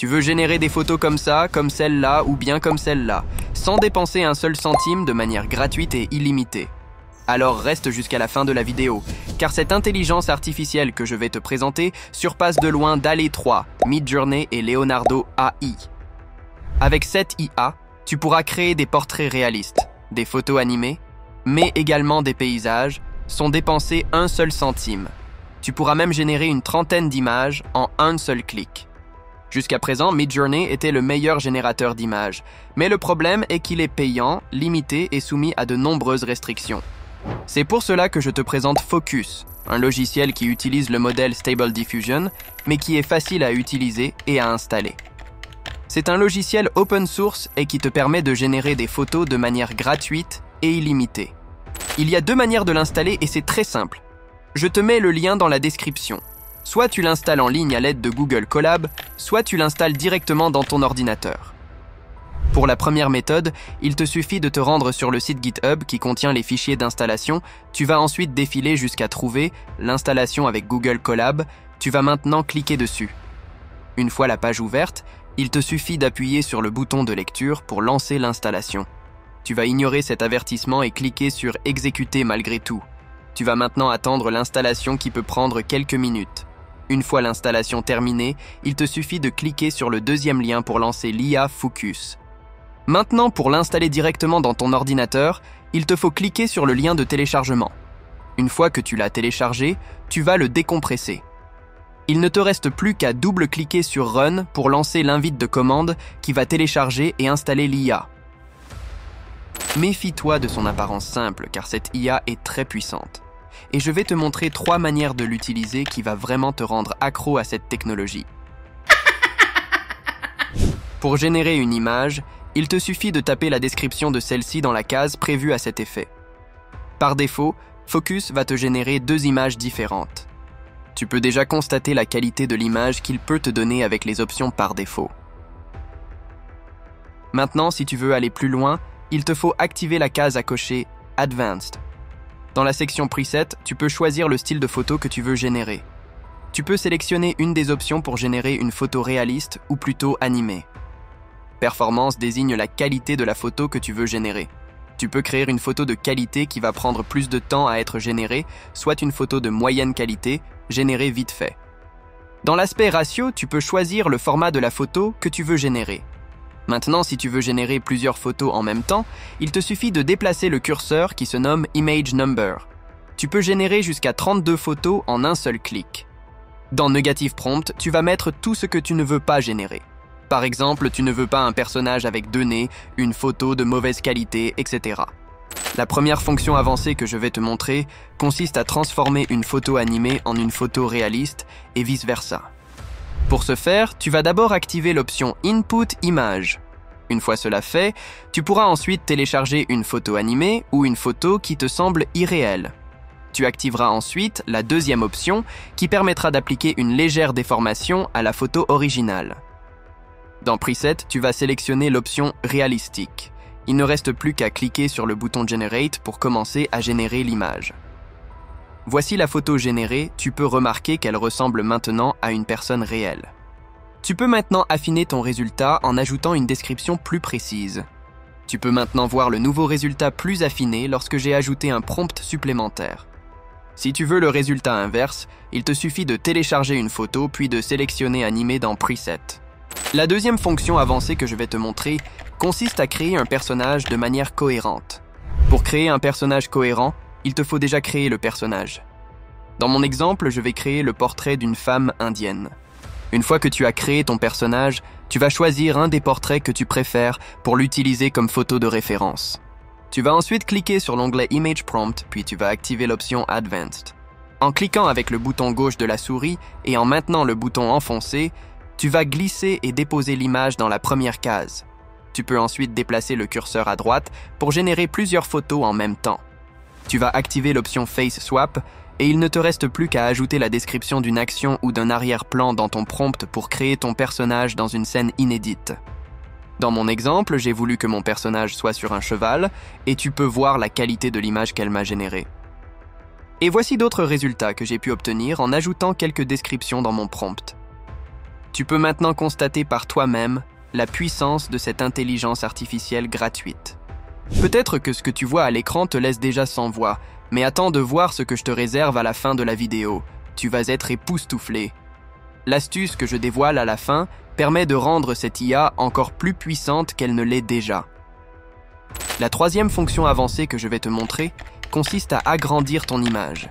Tu veux générer des photos comme ça, comme celle-là ou bien comme celle-là, sans dépenser un seul centime de manière gratuite et illimitée. Alors reste jusqu'à la fin de la vidéo, car cette intelligence artificielle que je vais te présenter surpasse de loin DALL-E 3, Midjourney et Leonardo AI. Avec cette IA, tu pourras créer des portraits réalistes, des photos animées, mais également des paysages, sans dépenser un seul centime. Tu pourras même générer une trentaine d'images en un seul clic. Jusqu'à présent, Midjourney était le meilleur générateur d'images, mais le problème est qu'il est payant, limité et soumis à de nombreuses restrictions. C'est pour cela que je te présente Focus, un logiciel qui utilise le modèle Stable Diffusion, mais qui est facile à utiliser et à installer. C'est un logiciel open source et qui te permet de générer des photos de manière gratuite et illimitée. Il y a deux manières de l'installer et c'est très simple. Je te mets le lien dans la description. Soit tu l'installes en ligne à l'aide de Google Colab, soit tu l'installes directement dans ton ordinateur. Pour la première méthode, il te suffit de te rendre sur le site GitHub qui contient les fichiers d'installation. Tu vas ensuite défiler jusqu'à trouver l'installation avec Google Colab. Tu vas maintenant cliquer dessus. Une fois la page ouverte, il te suffit d'appuyer sur le bouton de lecture pour lancer l'installation. Tu vas ignorer cet avertissement et cliquer sur « Exécuter malgré tout ». Tu vas maintenant attendre l'installation qui peut prendre quelques minutes. Une fois l'installation terminée, il te suffit de cliquer sur le deuxième lien pour lancer l'IA Focus. Maintenant, pour l'installer directement dans ton ordinateur, il te faut cliquer sur le lien de téléchargement. Une fois que tu l'as téléchargé, tu vas le décompresser. Il ne te reste plus qu'à double-cliquer sur Run pour lancer l'invite de commande qui va télécharger et installer l'IA. Méfie-toi de son apparence simple car cette IA est très puissante. Et je vais te montrer 3 manières de l'utiliser qui va vraiment te rendre accro à cette technologie. Pour générer une image, il te suffit de taper la description de celle-ci dans la case prévue à cet effet. Par défaut, Focus va te générer 2 images différentes. Tu peux déjà constater la qualité de l'image qu'il peut te donner avec les options par défaut. Maintenant, si tu veux aller plus loin, il te faut activer la case à cocher « Advanced ». Dans la section Preset, tu peux choisir le style de photo que tu veux générer. Tu peux sélectionner une des options pour générer une photo réaliste ou plutôt animée. Performance désigne la qualité de la photo que tu veux générer. Tu peux créer une photo de qualité qui va prendre plus de temps à être générée, soit une photo de moyenne qualité, générée vite fait. Dans l'aspect ratio, tu peux choisir le format de la photo que tu veux générer. Maintenant, si tu veux générer plusieurs photos en même temps, il te suffit de déplacer le curseur qui se nomme Image Number. Tu peux générer jusqu'à 32 photos en un seul clic. Dans Negative Prompt, tu vas mettre tout ce que tu ne veux pas générer. Par exemple, tu ne veux pas un personnage avec 2 nez, une photo de mauvaise qualité, etc. La première fonction avancée que je vais te montrer consiste à transformer une photo animée en une photo réaliste et vice-versa. Pour ce faire, tu vas d'abord activer l'option Input Image. Une fois cela fait, tu pourras ensuite télécharger une photo animée ou une photo qui te semble irréelle. Tu activeras ensuite la deuxième option qui permettra d'appliquer une légère déformation à la photo originale. Dans Preset, tu vas sélectionner l'option Réalistique. Il ne reste plus qu'à cliquer sur le bouton Generate pour commencer à générer l'image. Voici la photo générée, tu peux remarquer qu'elle ressemble maintenant à une personne réelle. Tu peux maintenant affiner ton résultat en ajoutant une description plus précise. Tu peux maintenant voir le nouveau résultat plus affiné lorsque j'ai ajouté un prompt supplémentaire. Si tu veux le résultat inverse, il te suffit de télécharger une photo puis de sélectionner Animer dans Preset. La deuxième fonction avancée que je vais te montrer consiste à créer un personnage de manière cohérente. Pour créer un personnage cohérent, il te faut déjà créer le personnage. Dans mon exemple, je vais créer le portrait d'une femme indienne. Une fois que tu as créé ton personnage, tu vas choisir un des portraits que tu préfères pour l'utiliser comme photo de référence. Tu vas ensuite cliquer sur l'onglet Image Prompt, puis tu vas activer l'option Advanced. En cliquant avec le bouton gauche de la souris et en maintenant le bouton enfoncé, tu vas glisser et déposer l'image dans la première case. Tu peux ensuite déplacer le curseur à droite pour générer plusieurs photos en même temps. Tu vas activer l'option Face Swap et il ne te reste plus qu'à ajouter la description d'une action ou d'un arrière-plan dans ton prompt pour créer ton personnage dans une scène inédite. Dans mon exemple, j'ai voulu que mon personnage soit sur un cheval et tu peux voir la qualité de l'image qu'elle m'a générée. Et voici d'autres résultats que j'ai pu obtenir en ajoutant quelques descriptions dans mon prompt. Tu peux maintenant constater par toi-même la puissance de cette intelligence artificielle gratuite. Peut-être que ce que tu vois à l'écran te laisse déjà sans voix, mais attends de voir ce que je te réserve à la fin de la vidéo. Tu vas être époustouflé. L'astuce que je dévoile à la fin permet de rendre cette IA encore plus puissante qu'elle ne l'est déjà. La troisième fonction avancée que je vais te montrer consiste à agrandir ton image.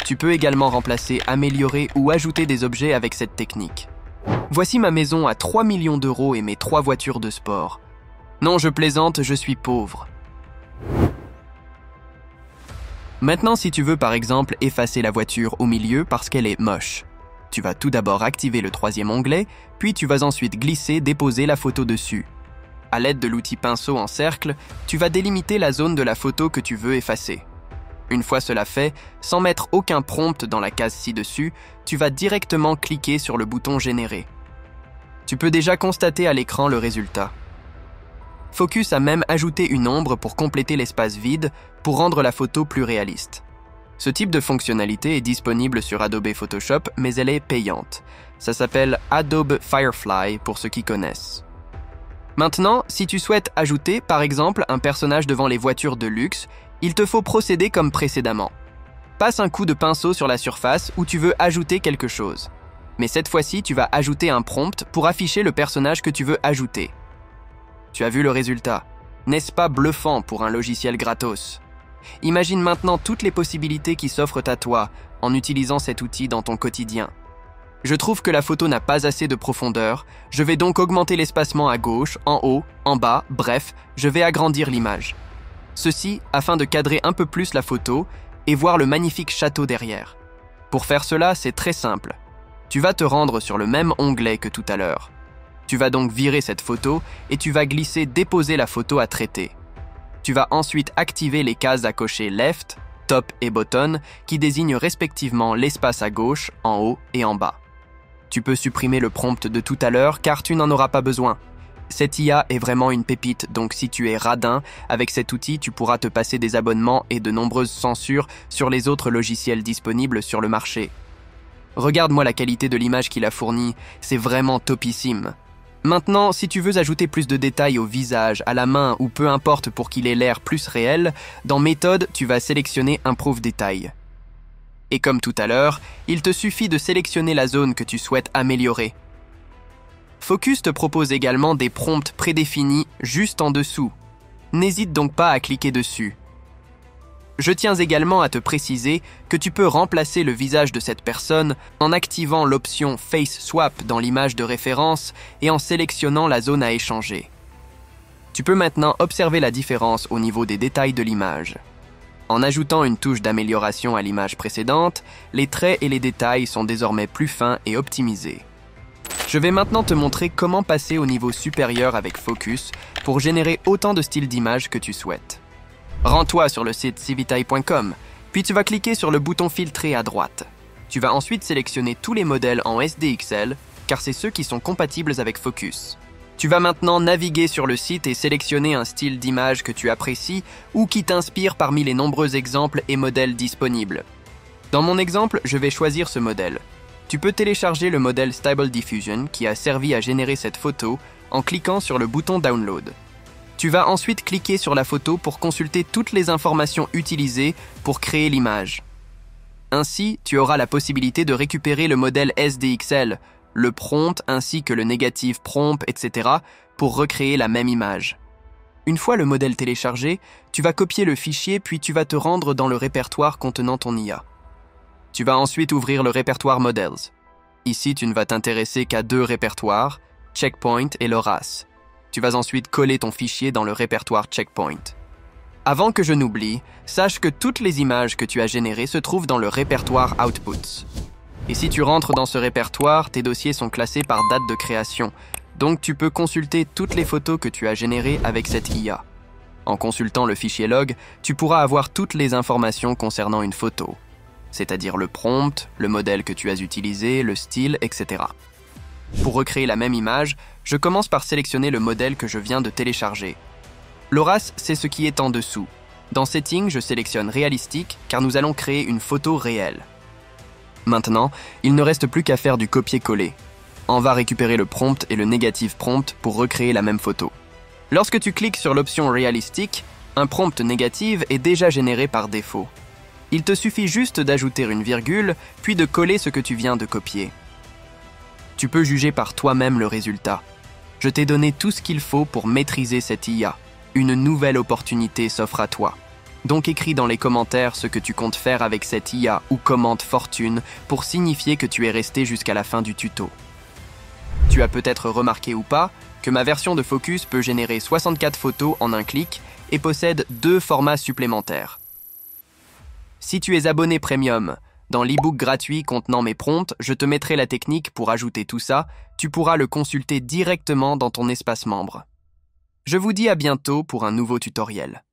Tu peux également remplacer, améliorer ou ajouter des objets avec cette technique. Voici ma maison à 3 millions d'euros et mes 3 voitures de sport. Non, je plaisante, je suis pauvre. Maintenant, si tu veux par exemple effacer la voiture au milieu parce qu'elle est moche, tu vas tout d'abord activer le troisième onglet, puis tu vas ensuite glisser, déposer la photo dessus. À l'aide de l'outil pinceau en cercle, tu vas délimiter la zone de la photo que tu veux effacer. Une fois cela fait, sans mettre aucun prompt dans la case ci-dessus, tu vas directement cliquer sur le bouton « Générer ». Tu peux déjà constater à l'écran le résultat. Focus a même ajouté une ombre pour compléter l'espace vide pour rendre la photo plus réaliste. Ce type de fonctionnalité est disponible sur Adobe Photoshop, mais elle est payante. Ça s'appelle Adobe Firefly pour ceux qui connaissent. Maintenant, si tu souhaites ajouter, par exemple, un personnage devant les voitures de luxe, il te faut procéder comme précédemment. Passe un coup de pinceau sur la surface où tu veux ajouter quelque chose. Mais cette fois-ci, tu vas ajouter un prompt pour afficher le personnage que tu veux ajouter. Tu as vu le résultat. N'est-ce pas bluffant pour un logiciel gratos? Imagine maintenant toutes les possibilités qui s'offrent à toi en utilisant cet outil dans ton quotidien. Je trouve que la photo n'a pas assez de profondeur, je vais donc augmenter l'espacement à gauche, en haut, en bas, bref, je vais agrandir l'image. Ceci afin de cadrer un peu plus la photo et voir le magnifique château derrière. Pour faire cela, c'est très simple. Tu vas te rendre sur le même onglet que tout à l'heure. Tu vas donc virer cette photo et tu vas glisser déposer la photo à traiter. Tu vas ensuite activer les cases à cocher Left, Top et Bottom qui désignent respectivement l'espace à gauche, en haut et en bas. Tu peux supprimer le prompt de tout à l'heure car tu n'en auras pas besoin. Cette IA est vraiment une pépite, donc si tu es radin, avec cet outil, tu pourras te passer des abonnements et de nombreuses censures sur les autres logiciels disponibles sur le marché. Regarde-moi la qualité de l'image qu'il a fournie, c'est vraiment topissime. Maintenant, si tu veux ajouter plus de détails au visage, à la main ou peu importe pour qu'il ait l'air plus réel, dans Méthode, tu vas sélectionner Improve Détail. Et comme tout à l'heure, il te suffit de sélectionner la zone que tu souhaites améliorer. Focus te propose également des prompts prédéfinis juste en dessous. N'hésite donc pas à cliquer dessus. Je tiens également à te préciser que tu peux remplacer le visage de cette personne en activant l'option Face Swap dans l'image de référence et en sélectionnant la zone à échanger. Tu peux maintenant observer la différence au niveau des détails de l'image. En ajoutant une touche d'amélioration à l'image précédente, les traits et les détails sont désormais plus fins et optimisés. Je vais maintenant te montrer comment passer au niveau supérieur avec Focus pour générer autant de styles d'images que tu souhaites. Rends-toi sur le site civitae.com, puis tu vas cliquer sur le bouton filtrer à droite. Tu vas ensuite sélectionner tous les modèles en SDXL, car c'est ceux qui sont compatibles avec Focus. Tu vas maintenant naviguer sur le site et sélectionner un style d'image que tu apprécies ou qui t'inspire parmi les nombreux exemples et modèles disponibles. Dans mon exemple, je vais choisir ce modèle. Tu peux télécharger le modèle Stable Diffusion qui a servi à générer cette photo en cliquant sur le bouton Download. Tu vas ensuite cliquer sur la photo pour consulter toutes les informations utilisées pour créer l'image. Ainsi, tu auras la possibilité de récupérer le modèle SDXL, le prompt ainsi que le négatif prompt, etc. pour recréer la même image. Une fois le modèle téléchargé, tu vas copier le fichier puis tu vas te rendre dans le répertoire contenant ton IA. Tu vas ensuite ouvrir le répertoire Models. Ici, tu ne vas t'intéresser qu'à 2 répertoires, Checkpoint et Loras. Tu vas ensuite coller ton fichier dans le répertoire Checkpoint. Avant que je n'oublie, sache que toutes les images que tu as générées se trouvent dans le répertoire Outputs. Et si tu rentres dans ce répertoire, tes dossiers sont classés par date de création, donc tu peux consulter toutes les photos que tu as générées avec cette IA. En consultant le fichier log, tu pourras avoir toutes les informations concernant une photo, c'est-à-dire le prompt, le modèle que tu as utilisé, le style, etc. Pour recréer la même image, je commence par sélectionner le modèle que je viens de télécharger. Loras, c'est ce qui est en dessous. Dans Settings, je sélectionne Réalistique car nous allons créer une photo réelle. Maintenant, il ne reste plus qu'à faire du copier-coller. On va récupérer le prompt et le negative prompt pour recréer la même photo. Lorsque tu cliques sur l'option Realistic, un prompt négative est déjà généré par défaut. Il te suffit juste d'ajouter une virgule, puis de coller ce que tu viens de copier. Tu peux juger par toi-même le résultat. Je t'ai donné tout ce qu'il faut pour maîtriser cette IA. Une nouvelle opportunité s'offre à toi. Donc écris dans les commentaires ce que tu comptes faire avec cette IA ou commente fortune pour signifier que tu es resté jusqu'à la fin du tuto. Tu as peut-être remarqué ou pas que ma version de Focus peut générer 64 photos en un clic et possède 2 formats supplémentaires. Si tu es abonné Premium, dans l'e-book gratuit contenant mes prompts, je te mettrai la technique pour ajouter tout ça. Tu pourras le consulter directement dans ton espace membre. Je vous dis à bientôt pour un nouveau tutoriel.